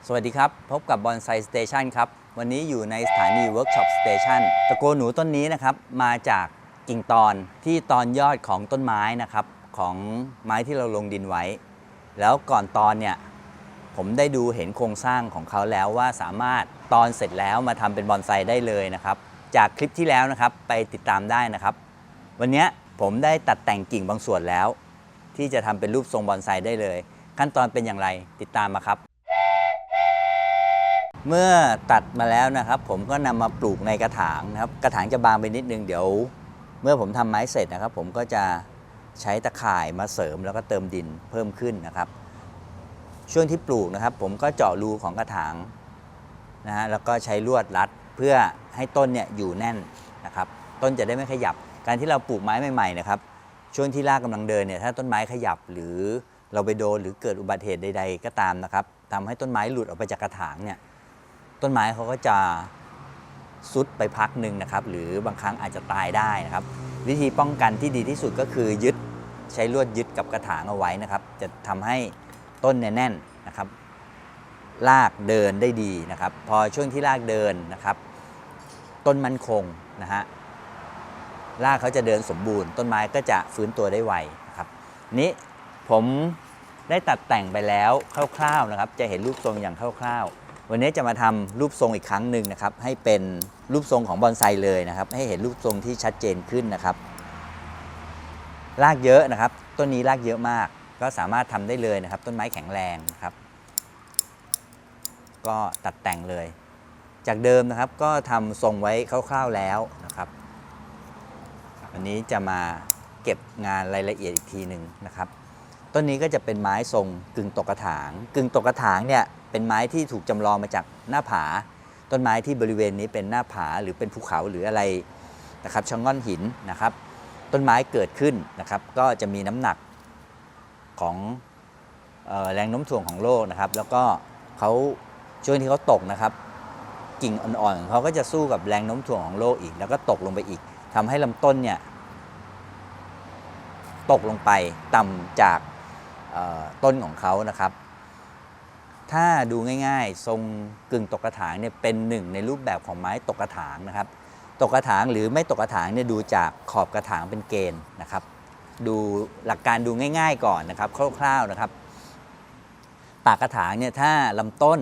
สวัสดีครับพบกับบอนไซสเตชันครับวันนี้อยู่ในสถานีเวิร์กช็อปสเตชันตะโกหนูต้นนี้นะครับมาจากกิ่งตอนที่ตอนยอดของต้นไม้นะครับของไม้ที่เราลงดินไว้ แล้วก่อนตอนเนี่ยผมได้ดูเห็นโครงสร้างของเขาแล้วว่าสามารถตอนเสร็จแล้วมาทำเป็นบอนไซได้เลยนะครับจากคลิปที่แล้วนะครับไปติดตามได้นะครับวันนี้ผมได้ตัดแต่งกิ่งบางส่วนแล้วที่จะทำเป็นรูปทรงบอนไซได้เลยขั้นตอนเป็นอย่างไรติดตามมาครับเมื่อตัดมาแล้วนะครับผมก็นำมาปลูกในกระถางนะครับกระถางจะบางไปนิดนึงเดี๋ยวเมื่อผมทำไม้เสร็จนะครับผมก็จะใช้ตะข่ายมาเสริมแล้วก็เติมดินเพิ่มขึ้นนะครับช่วงที่ปลูกนะครับผมก็เจาะรูของกระถางนะฮะแล้วก็ใช้ลวดรัดเพื่อให้ต้นเนี่ยอยู่แน่นนะครับต้นจะได้ไม่ขยับการที่เราปลูกไม้ใหม่ๆนะครับช่วงที่รากกำลังเดินเนี่ยถ้าต้นไม้ขยับหรือเราไปโดนหรือเกิดอุบัติเหตุใดๆก็ตามนะครับทำให้ต้นไม้หลุดออกไปจากกระถางเนี่ยต้นไม้เขาก็จะซุดไปพักหนึ่งนะครับหรือบางครั้งอาจจะตายได้นะครับวิธีป้องกันที่ดีที่สุดก็คือใช้ลวดยึดกับกระถางเอาไว้นะครับจะทำให้ต้นเนี่ยแน่นนะครับรากเดินได้ดีนะครับพอช่วงที่รากเดินนะครับต้นมั่นคงนะฮะรากเขาจะเดินสมบูรณ์ต้นไม้ก็จะฟื้นตัวได้ไวนะครับนี้ผมได้ตัดแต่งไปแล้วคร่าวๆนะครับจะเห็นรูปทรงอย่างคร่าวๆวันนี้จะมาทำรูปทรงอีกครั้งหนึ่งนะครับให้เป็นรูปทรงของบอนไซเลยนะครับให้เห็นรูปทรงที่ชัดเจนขึ้นนะครับรากเยอะนะครับต้นนี้รากเยอะมากก็สามารถทำได้เลยนะครับต้นไม้แข็งแรงนะครับก็ตัดแต่งเลยจากเดิมนะครับก็ทำทรงไว้คร่าวๆแล้วนะครับวันนี้จะมาเก็บงานรายละเอียดอีกทีหนึ่งนะครับต้นนี้ก็จะเป็นไม้ทรงกึ่งตกกระถางกึ่งตกกระถางเนี่ยเป็นไม้ที่ถูกจำลองมาจากหน้าผาต้นไม้ที่บริเวณนี้เป็นหน้าผาหรือเป็นภูเขาหรืออะไรนะครับชะง่อนหินนะครับต้นไม้เกิดขึ้นนะครับก็จะมีน้ำหนักของแรงโน้มถ่วงของโลกนะครับแล้วก็เขาช่วงที่เขาตกนะครับกิ่งอ่อนๆเขาก็จะสู้กับแรงโน้มถ่วงของโลกอีกแล้วก็ตกลงไปอีกทำให้ลำต้นเนี่ยตกลงไปต่ำจากต้นของเขานะครับถ้าดูง่ายๆทรงกึ่งตกกระถางเนี่ยเป็นหนึ่งในรูปแบบของไม้ตกกระถางนะครับตกกระถางหรือไม่ตกกระถางเนี่ยดูจากขอบกระถางเป็นเกณฑ์นะครับดูหลักการดูง่ายๆก่อนนะครับคร่าวๆนะครับปากกระถางเนี่ยถ้าลำต้น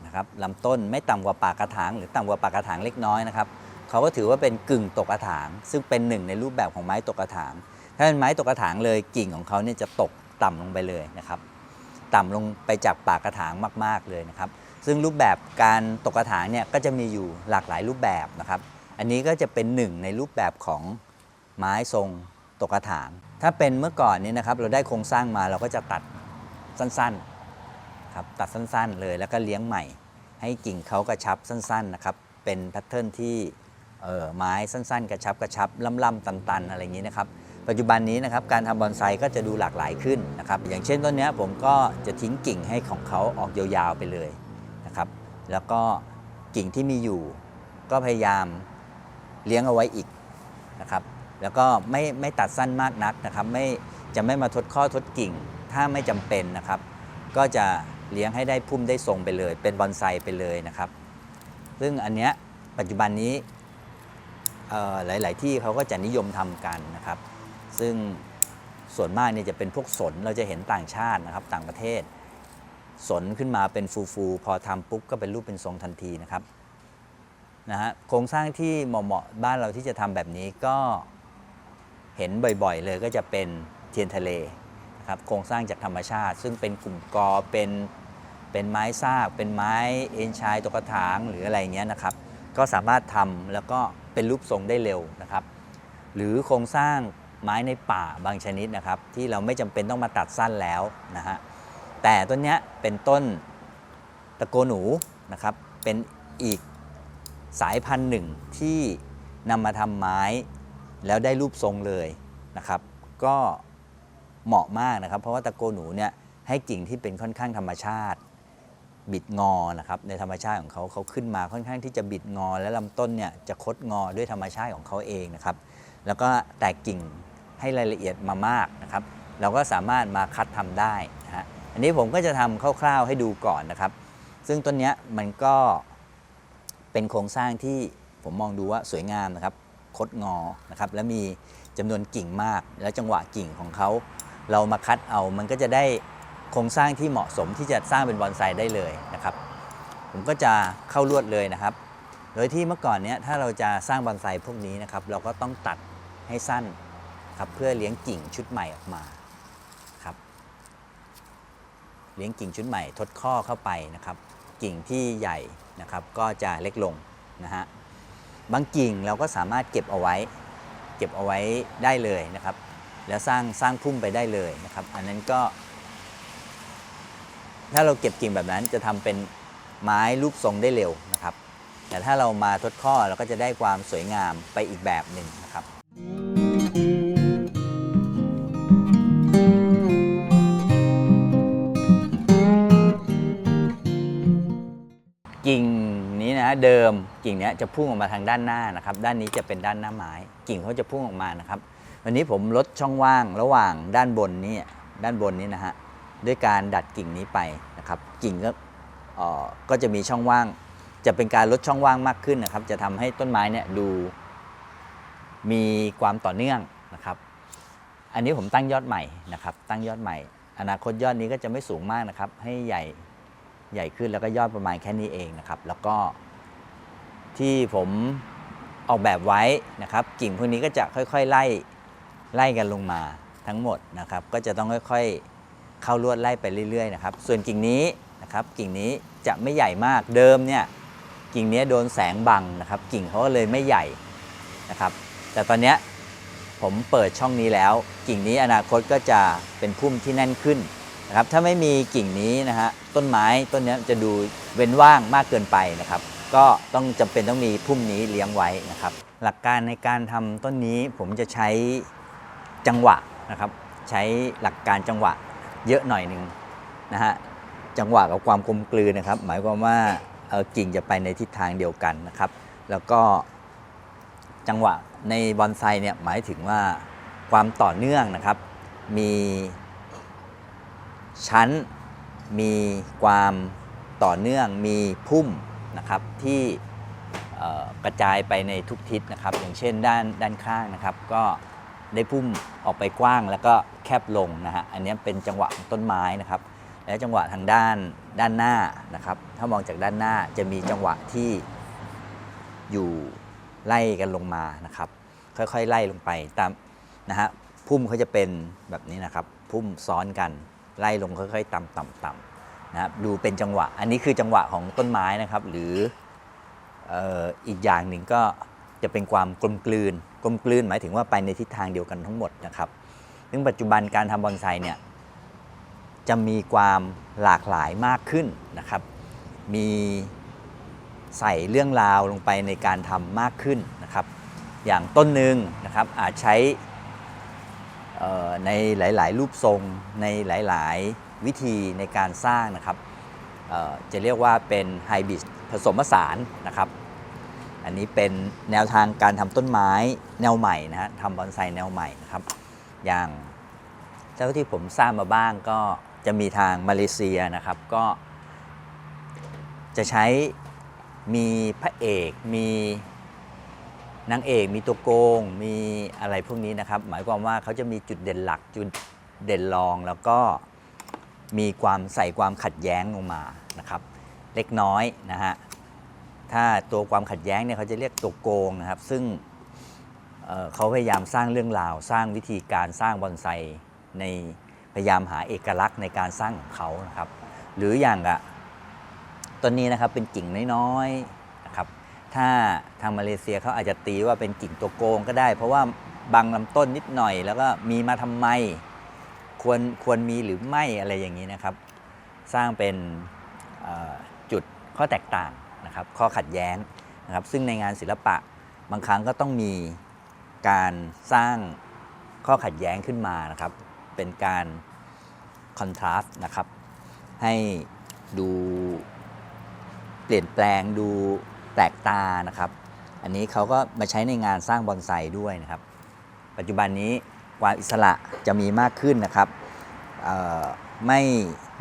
นะครับลำต้นไม่ต่ำกว่าปากกระถางหรือต่ำกว่าปากกระถางเล็กน้อยนะครับเขาก็ถือว่าเป็นกึ่งตกกระถางซึ่งเป็นหนึ่งในรูปแบบของไม้ตกกระถางถ้าเป็นไม้ตกกระถางเลยกิ่งของเขาเนี่ยจะตกต่ำลงไปเลยนะครับต่ำลงไปจากปากกระถางมากๆเลยนะครับซึ่งรูปแบบการตกกระถางเนี่ยก็จะมีอยู่หลากหลายรูปแบบนะครับอันนี้ก็จะเป็นหนึ่งในรูปแบบของไม้ทรงตกกระถางถ้าเป็นเมื่อก่อนนี้นะครับเราได้โครงสร้างมาเราก็จะตัดสั้นๆครับตัดสั้นๆเลยแล้วก็เลี้ยงใหม่ให้กิ่งเขากระชับสั้นๆนะครับเป็นแพทเทิร์นที่ไม้สั้นๆกระชับล่ำๆตันๆอะไรอย่างนี้นะครับปัจจุบันนี้นะครับการทำบอนไซก็จะดูหลากหลายขึ้นนะครับอย่างเช่นต้นนี้ผมก็จะทิ้งกิ่งให้ของเขาออกยาวๆไปเลยนะครับแล้วก็กิ่งที่มีอยู่ก็พยายามเลี้ยงเอาไว้อีกนะครับแล้วก็ไม่ตัดสั้นมากนักนะครับจะไม่มาทดข้อทดกิ่งถ้าไม่จำเป็นนะครับก็จะเลี้ยงให้ได้พุ่มได้ทรงไปเลยเป็นบอนไซไปเลยนะครับซึ่งอันเนี้ยปัจจุบันนี้หลายๆที่เขาก็จะนิยมทำกันนะครับซึ่งส่วนมากเนี่ยจะเป็นพวกสนเราจะเห็นต่างชาตินะครับต่างประเทศสนขึ้นมาเป็นฟูพอทำปุ๊บก็เป็นรูปเป็นทรงทันทีนะครับนะฮะโครงสร้างที่เหมาะบ้านเราที่จะทำแบบนี้ก็เห็นบ่อยๆเลยก็จะเป็นเทียนทะเลนะครับโครงสร้างจากธรรมชาติซึ่งเป็นกลุ่มกอเป็นไม้ซากเป็นไม้เอ็นชายตกกระถางหรืออะไรเงี้ยนะครับก็สามารถทำแล้วก็เป็นรูปทรงได้เร็วนะครับหรือโครงสร้างไม้ในป่าบางชนิดนะครับที่เราไม่จำเป็นต้องมาตัดสั้นแล้วนะฮะแต่ต้นนี้เป็นต้นตะโกหนูนะครับเป็นอีกสายพันธุ์หนึ่งที่นำมาทำไม้แล้วได้รูปทรงเลยนะครับก็เหมาะมากนะครับเพราะว่าตะโกหนูเนี่ยให้กิ่งที่เป็นค่อนข้างธรรมชาติบิดงอนะครับในธรรมชาติของเขาขึ้นมาค่อนข้างที่จะบิดงอและลำต้นเนี่ยจะคดงอด้วยธรรมชาติของเขาเองนะครับแล้วก็แตกกิ่งให้รายละเอียดมามากนะครับเราก็สามารถมาคัดทำได้นะฮะอันนี้ผมก็จะทำคร่าวๆให้ดูก่อนนะครับ ซึ่งต้นนี้มันก็เป็นโครงสร้างที่ผมมองดูว่าสวยงามนะครับคดงอนะครับและมีจำนวนกิ่งมากและจังหวะกิ่งของเขาเรามาคัดเอามันก็จะได้โครงสร้างที่เหมาะสมที่จะสร้างเป็นบอนไซได้เลยนะครับผมก็จะเข้าลวดเลยนะครับโดยที่เมื่อก่อนเนี้ยถ้าเราจะสร้างบอนไซพวกนี้นะครับเราก็ต้องตัดให้สั้นครับเพื่อเลี้ยงกิ่งชุดใหม่ออกมาครับเลี้ยงกิ่งชุดใหม่ทดข้อเข้าไปนะครับกิ่งที่ใหญ่นะครับก็จะเล็กลงนะฮะบางกิ่งเราก็สามารถเก็บเอาไว้ได้เลยนะครับแล้วสร้างพุ่มไปได้เลยนะครับอันนั้นก็ถ้าเราเก็บกิ่งแบบนั้นจะทำเป็นไม้รูปทรงได้เร็วนะครับแต่ถ้าเรามาทดข้อเราก็จะได้ความสวยงามไปอีกแบบหนึ่งนะครับกิ่งนี้นะเดิมกิ่งนี้จะพุ่งออกมาทางด้านหน้านะครับด้านนี้จะเป็นด้านหน้าไม้กิ่งเขาจะพุ่งออกมานะครับวันนี้ผมลดช่องว่างระหว่างด้านบนนี้นะฮะด้วยการดัดกิ่งนี้ไปนะครับกิ่งก็จะมีช่องว่างจะเป็นการลดช่องว่างมากขึ้นนะครับจะทำให้ต้นไม้เนี่ยดูมีความต่อเนื่องนะครับอันนี้ผมตั้งยอดใหม่นะครับตั้งยอดใหม่อนาคตยอดนี้ก็จะไม่สูงมากนะครับให้ใหญ่ขึ้นแล้วก็ยอดประมาณแค่นี้เองนะครับแล้วก็ที่ผมออกแบบไว้นะครับกิ่งพวกนี้ก็จะค่อยๆไล่กันลงมาทั้งหมดนะครับก็จะต้องค่อยๆเข้าลวดไล่ไปเรื่อยๆนะครับส่วนกิ่งนี้นะครับกิ่งนี้จะไม่ใหญ่มากเดิมเนี่ยกิ่งนี้โดนแสงบังนะครับกิ่งเขาก็เลยไม่ใหญ่นะครับแต่ตอนนี้ผมเปิดช่องนี้แล้วกิ่งนี้อนาคตก็จะเป็นพุ่มที่แน่นขึ้นนะครับถ้าไม่มีกิ่งนี้นะฮะต้นไม้ต้นนี้จะดูเว้นว่างมากเกินไปนะครับก็ต้องจำเป็นต้องมีพุ่มนี้เลี้ยงไว้นะครับหลักการในการทำต้นนี้ผมจะใช้จังหวะนะครับใช้หลักการจังหวะเยอะหน่อยหนึ่งนะฮะจังหวะกับความกลมกลืนนะครับหมายความว่ากิ่งจะไปในทิศทางเดียวกันนะครับแล้วก็จังหวะในบอนไซเนี่ยหมายถึงว่าความต่อเนื่องนะครับมีชั้นมีความต่อเนื่องมีพุ่มนะครับที่กระจายไปในทุกทิศนะครับอย่างเช่นด้านข้างนะครับก็ได้พุ่มออกไปกว้างแล้วก็แคบลงนะฮะอันนี้เป็นจังหวะของต้นไม้นะครับและจังหวะทางด้านหน้านะครับถ้ามองจากด้านหน้าจะมีจังหวะที่อยู่ไล่กันลงมานะครับค่อยๆไล่ลงไปตามนะฮะพุ่มเขาจะเป็นแบบนี้นะครับพุ่มซ้อนกันไล่ลงค่อยๆต่ำๆนะครับดูเป็นจังหวะอันนี้คือจังหวะของต้นไม้นะครับหรืออีกอย่างหนึ่งก็จะเป็นความกลมกลืนหมายถึงว่าไปในทิศทางเดียวกันทั้งหมดนะครับซึ่งปัจจุบันการทำบอนไซเนี่ยจะมีความหลากหลายมากขึ้นนะครับมีใส่เรื่องราวลงไปในการทำมากขึ้นนะครับอย่างต้นหนึ่งนะครับอาจใช้ในหลายๆรูปทรงในหลายๆวิธีในการสร้างนะครับจะเรียกว่าเป็นไฮบริดผสมผสานนะครับอันนี้เป็นแนวทางการทำต้นไม้แนวใหม่นะฮะทำบอนไซแนวใหม่นะครับอย่างเท่าที่ผมทราบมาบ้างก็จะมีทางมาเลเซียนะครับก็จะใช้มีพระเอกมีนางเอกมีตัวโกงมีอะไรพวกนี้นะครับหมายความว่าเขาจะมีจุดเด่นหลักจุดเด่นรองแล้วก็มีความใส่ความขัดแย้งลงมานะครับเล็กน้อยนะฮะถ้าตัวความขัดแย้งเนี่ยเขาจะเรียกตัวโกงนะครับซึ่งเขาพยายามสร้างเรื่องราวสร้างวิธีการสร้างบอนไซในพยายามหาเอกลักษณ์ในการสร้างของเขานะครับหรืออย่างต้นนี้นะครับเป็นกิ่งน้อยๆนะครับถ้าทางมาเลเซียเขาอาจจะตีว่าเป็นกิ่งตัวโกงก็ได้เพราะว่าบังลำต้นนิดหน่อยแล้วก็มีมาทำไมควรมีหรือไม่อะไรอย่างนี้นะครับสร้างเป็นจุดข้อแตกต่างนะครับข้อขัดแย้งนะครับซึ่งในงานศิลปะบางครั้งก็ต้องมีการสร้างข้อขัดแย้งขึ้นมานะครับเป็นการคอนทราสต์นะครับให้ดูเปลี่ยนแปลงดูแปลกตานะครับอันนี้เขาก็มาใช้ในงานสร้างบอนไซด้วยนะครับปัจจุบันนี้ความอิสระจะมีมากขึ้นนะครับ ไม่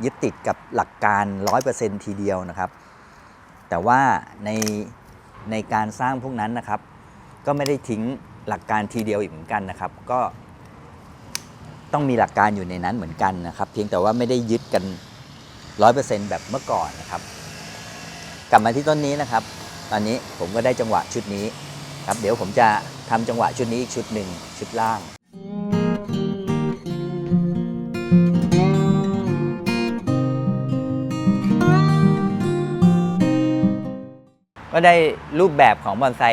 ยึดติดกับหลักการ 100% ทีเดียวนะครับแต่ว่าในการสร้างพวกนั้นนะครับก็ไม่ได้ทิ้งหลักการทีเดียวอีกเหมือนกันนะครับก็ต้องมีหลักการอยู่ในนั้นเหมือนกันนะครับเพียงแต่ว่าไม่ได้ยึดกัน 100% แบบเมื่อก่อนนะครับกลับมาที่ต้นนี้นะครับตอนนี้ผมก็ได้จังหวะชุดนี้ครับเดี๋ยวผมจะทำจังหวะชุดนี้อีกชุดหนึ่งชุดล่างก็ได้รูปแบบของบอนไซ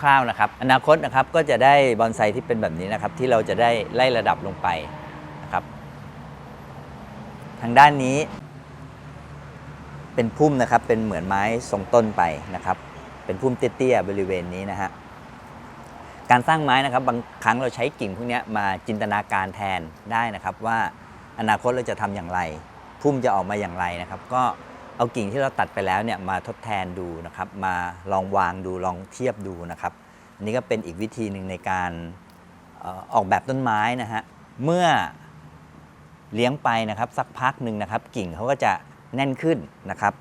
คร่าวๆนะครับอนาคตนะครับก็จะได้บอนไซที่เป็นแบบนี้นะครับที่เราจะได้ไล่ระดับลงไปนะครับทางด้านนี้เป็นพุ่มนะครับเป็นเหมือนไม้ทรงต้นไปนะครับเป็นพุ่มเตี้ยๆบริเวณนี้นะฮะการสร้างไม้นะครับบางครั้งเราใช้กิ่งพวกนี้มาจินตนาการแทนได้นะครับว่าอนาคตเราจะทำอย่างไรพุ่มจะออกมาอย่างไรนะครับก็เอากิ่งที่เราตัดไปแล้วเนี่ยมาทดแทนดูนะครับมาลองวางดูลองเทียบดูนะครับอันนี้ก็เป็นอีกวิธีหนึ่งในการออกแบบต้นไม้นะฮะเมื่อเลี้ยงไปนะครับสักพักหนึ่งนะครับกิ่งเขาก็จะแน่นขึ้นนะครับ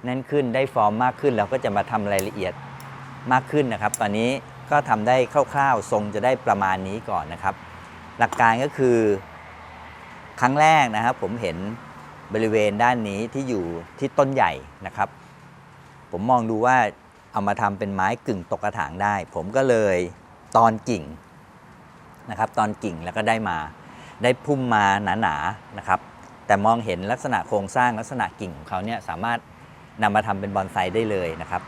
แน่นขึ้นได้ฟอร์มมากขึ้นเราก็จะมาทำรายละเอียดมากขึ้นนะครับตอนนี้ก็ทำได้คร่าวๆทรงจะได้ประมาณนี้ก่อนนะครับหลักการก็คือครั้งแรกนะครับผมเห็นบริเวณด้านนี้ที่อยู่ที่ต้นใหญ่นะครับผมมองดูว่าเอามาทำเป็นไม้กึ่งตกกระถางได้ผมก็เลยตอนกิ่งนะครับตอนกิ่งแล้วก็ได้พุ่มมาหนาๆนะครับแต่มองเห็นลักษณะโครงสร้างลักษณะกิ่งของเขาเนี่ยสามารถนำมาทำเป็นบอนไซได้เลยนะครับ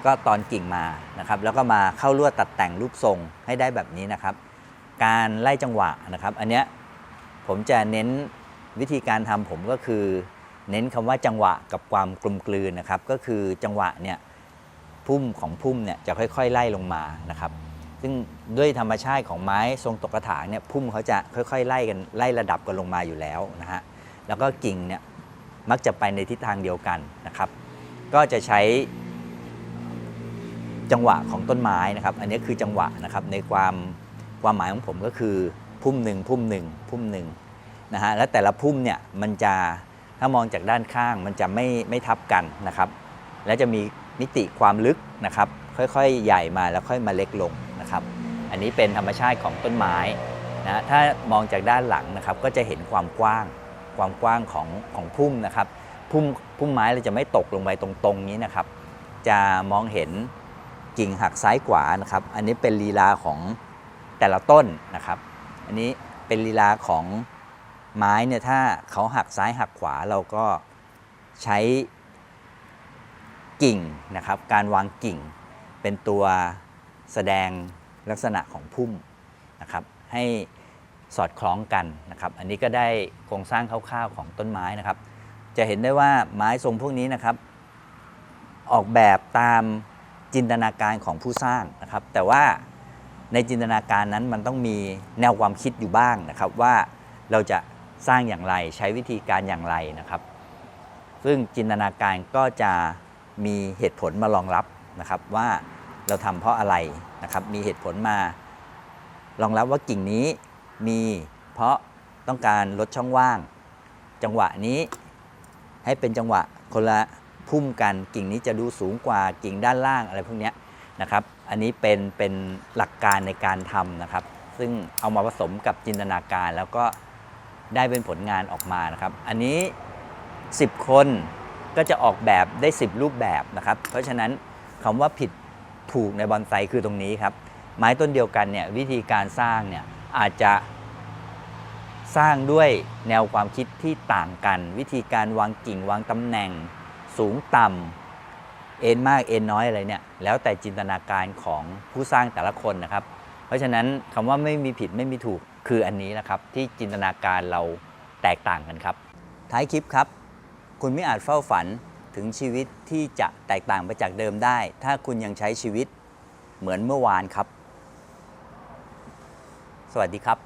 ก็ตอนกิ่งมานะครับแล้วก็มาเข้าลวดตัดแต่งรูปทรงให้ได้แบบนี้นะครับการไล่จังหวะนะครับอันเนี้ยผมจะเน้นวิธีการทำผมก็คือเน้นคำว่าจังหวะกับความกลมกลืนนะครับก็คือจังหวะเนี่ยพุ่มของพุ่มเนี่ยจะค่อยๆไล่ลงมานะครับซึ่งด้วยธรรมชาติของไม้ทรงตกกระถางเนี่ยพุ่มเขาจะค่อยๆไล่ระดับกันลงมาอยู่แล้วนะฮะแล้วก็กิ่งเนี่ยมักจะไปในทิศทางเดียวกันนะครับก็จะใช้จังหวะของต้นไม้นะครับอันนี้คือจังหวะนะครับในความหมายของผมก็คือพุ่มหนึ่งพุ่มหนึ่งพุ่มหนึ่งนะฮะและแต่ละพุ่มเนี่ยมันจะถ้ามองจากด้านข้างมันจะไม่ทับกันนะครับและจะมีมิติความลึกนะครับค่อยๆใหญ่มาแล้วค่อยมาเล็กลงนะครับอันนี้เป็นธรรมชาติของต้นไม้นะถ้ามองจากด้านหลังนะครับก็จะเห็นความกว้างของพุ่มนะครับพุ่มไม้เราจะไม่ตกลงไปตรงๆนี้นะครับจะมองเห็นกิ่งหักซ้ายขวานะครับอันนี้เป็นลีลาของแต่ละต้นนะครับอันนี้เป็นลีลาของไม้เนี่ยถ้าเขาหักซ้ายหักขวาเราก็ใช้กิ่งนะครับการวางกิ่งเป็นตัวแสดงลักษณะของพุ่มนะครับให้สอดคล้องกันนะครับอันนี้ก็ได้โครงสร้างคร่าวๆของต้นไม้นะครับจะเห็นได้ว่าไม้ทรงพวกนี้นะครับออกแบบตามจินตนาการของผู้สร้างนะครับแต่ว่าในจินตนาการนั้นมันต้องมีแนวความคิดอยู่บ้างนะครับว่าเราจะสร้างอย่างไรใช้วิธีการอย่างไรนะครับซึ่งจินตนาการก็จะมีเหตุผลมารองรับนะครับว่าเราทำเพราะอะไรนะครับมีเหตุผลมารองรับว่ากิ่งนี้มีเพราะต้องการลดช่องว่างจังหวะนี้ให้เป็นจังหวะคนละพุ่มกันกิ่งนี้จะดูสูงกว่ากิ่งด้านล่างอะไรพวกนี้นะครับอันนี้เป็นหลักการในการทำนะครับซึ่งเอามาผสมกับจินตนาการแล้วก็ได้เป็นผลงานออกมานะครับอันนี้10คนก็จะออกแบบได้10รูปแบบนะครับเพราะฉะนั้นคำว่าผิดถูกในบอนไซคือตรงนี้ครับไม้ต้นเดียวกันเนี่ยวิธีการสร้างเนี่ยอาจจะสร้างด้วยแนวความคิดที่ต่างกันวิธีการวางกิ่งวางตำแหน่งสูงต่ำเอ็นมากเอ็นน้อยอะไรเนี่ยแล้วแต่จินตนาการของผู้สร้างแต่ละคนนะครับเพราะฉะนั้นคำว่าไม่มีผิดไม่มีถูกคืออันนี้นะครับที่จินตนาการเราแตกต่างกันครับท้ายคลิปครับคุณไม่อาจเฝ้าฝันถึงชีวิตที่จะแตกต่างไปจากเดิมได้ถ้าคุณยังใช้ชีวิตเหมือนเมื่อวานครับสวัสดีครับ